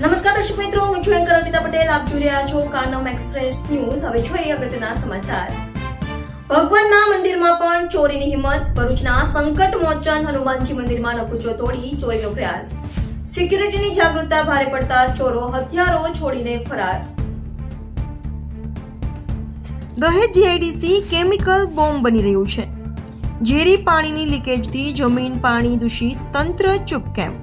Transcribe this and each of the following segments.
નમસ્કાર દર્શક મિત્રો, હું છું એન્કર અર્પિતા પટેલ. આપ જોઈ રહ્યા છો કાનમ એક્સપ્રેસ ન્યૂઝ. હવે જોઈએ અગત્યના સમાચાર. ભગવાનના મંદિરમાં પણ ચોરીની હિંમત. ભરૂચના સંકટ મોચન હનુમાનજી મંદિરમાં નકુચો તોડી ચોરીનો પ્રયાસ. સિક્યુરિટીની જાગૃતતા ભારે પડતા ચોરો હથિયારો છોડીને ફરાર. દહેજ જીઆઈડીસી કેમિકલ બોમ્બ બની રહ્યું છે. ઝેરી પાણીની લીકેજથી જમીન પાણી દૂષિત. તંત્ર ચૂપ કેમ?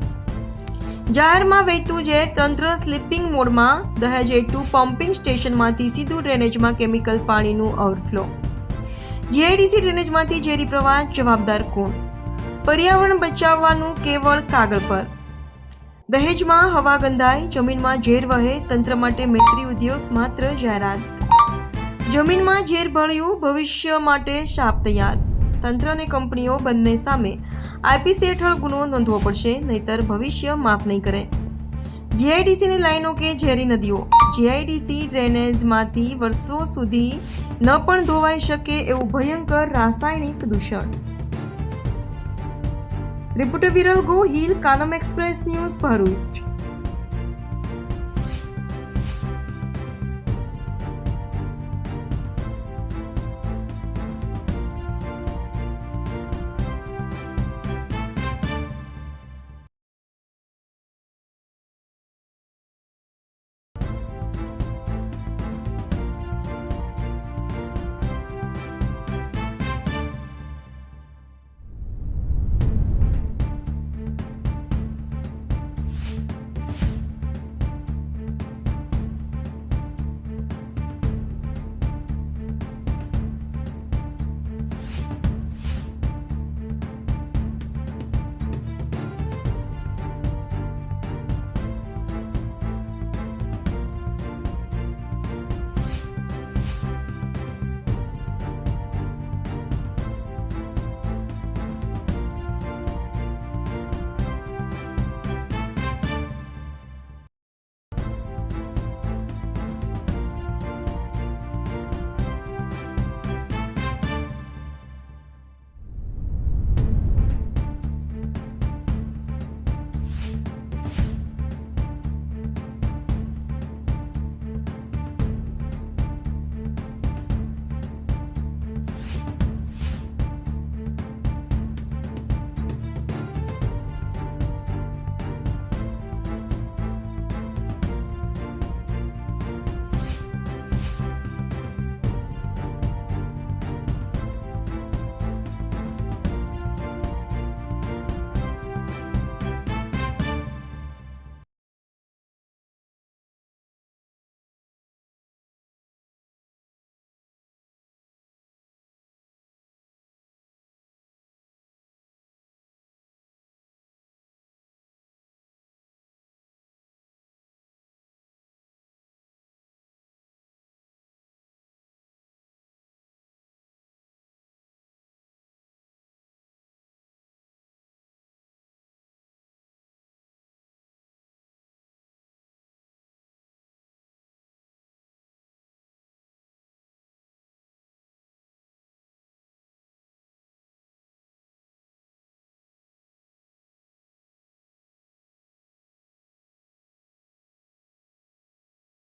જાહેરમાં વહેતું ઝેર. તંત્ર સ્લીપિંગ મોડમાં. દહેજ A2 પમ્પિંગ સ્ટેશનમાંથી સીધું ડ્રેનેજમાં કેમિકલ પાણીનું ઓવરફ્લો. જીઆઈડીસી ડ્રેનેજમાંથી ઝેરી પ્રવાહ. જવાબદાર કોણ? પર્યાવરણ બચાવવાનું કેવળ કાગળ પર. દહેજમાં હવા ગંધાય. જમીનમાં ઝેર વહે. તંત્ર માટે મૈત્રી ઉદ્યોગ માત્ર જાહેરાત. જમીનમાં ઝેર ભળ્યું. ભવિષ્ય માટે શાપ તૈયાર. તંત્ર અને કંપનીઓ બંને સામે આઈપીસી હેઠળ ગુનો નોંધવો પડશે, નહીતર ભવિષ્ય માફ નહીં કરે. જીઆઈડીસીની લાઈનો કે ઝેરી નદીઓ. જીઆઈડીસી ડ્રેનેજમાંથી વર્ષો સુધી ન પણ ધોવાઈ શકે એવું ભયંકર રાસાયણિક દૂષણ. Reporter Viral Gohil, Kanam express news, Bharuch.